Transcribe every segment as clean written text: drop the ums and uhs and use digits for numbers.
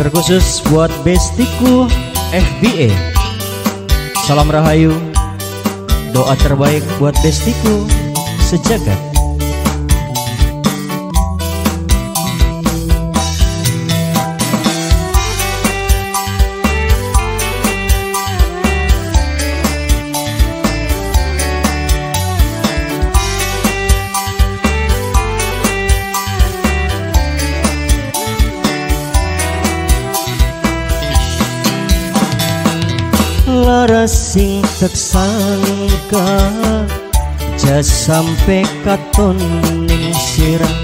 Terkhusus buat bestiku FBA. Salam rahayu, doa terbaik buat bestiku sejagat. Laras sing tersangka ja sampe katon ning sirah,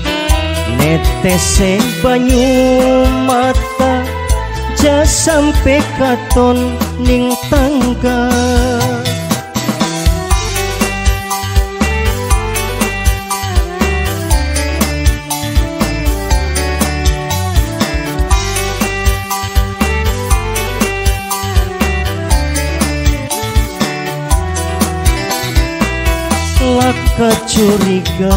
netese banyu mata ja sampe katon ning tangga. Laka curiga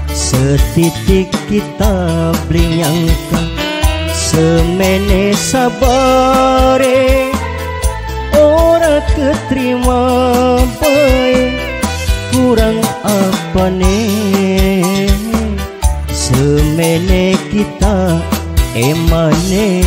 setitik kita beli nyangka, semene sabare ora keterima bae, kurang apa nih semene kita emane.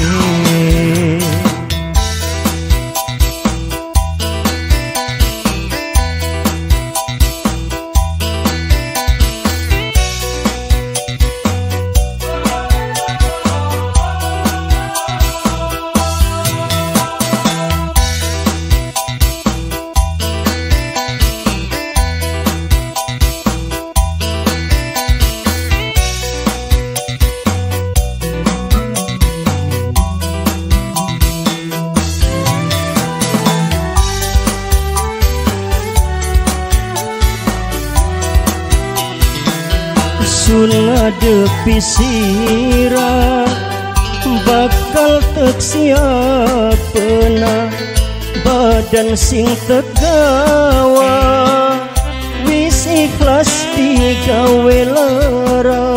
Sun ngadepi sirah bakal tek siapena, badan sing tegawa wis ikhlas digawe lara.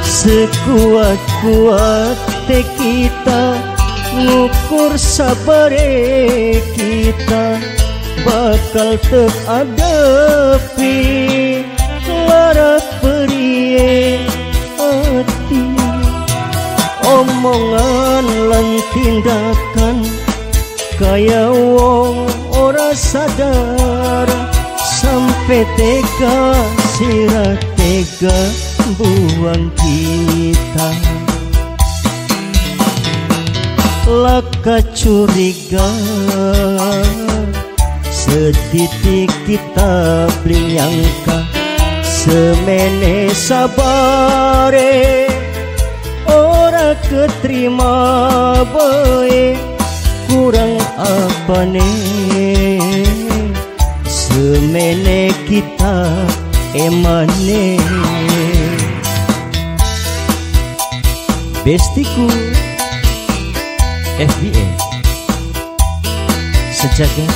Sekuat-kuat kita ngukur sabare kita, bakal tep adepi lara perie hati. Omongan lan tindakan kaya wong ora sadar, sampai tega sirah tega buang kita. Laka curiga setitik kita beli nyangka, semene sabare ora keterima bae, kurang apa nih semene kita emane. Bestiku FBA sejagat.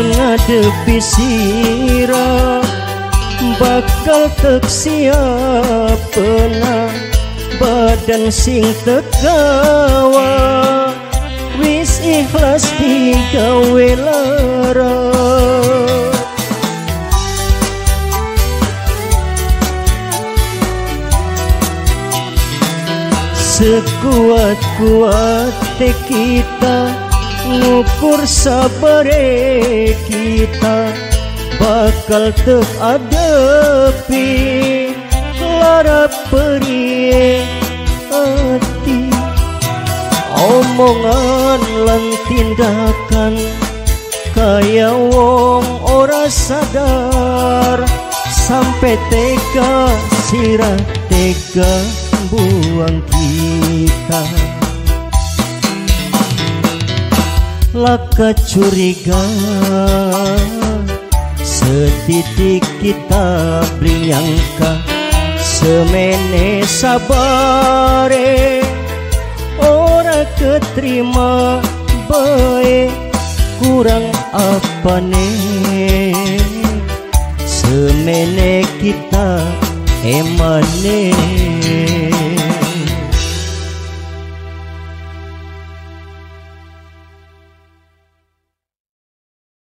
Ngadepi sirah bakal tek siapena, badan sing tegawa wis ikhlas digawe lara. Sekuat-kuat kita ngukur sabare kita, bakal tep adepi lara perie hati. Omongan lan tindakan kaya wong ora sadar sampai tega sirah tega buang kita. Laka curiga setitik kita beli nyangka semene sabare ora keterima bae kurang apa nih semene kita emane.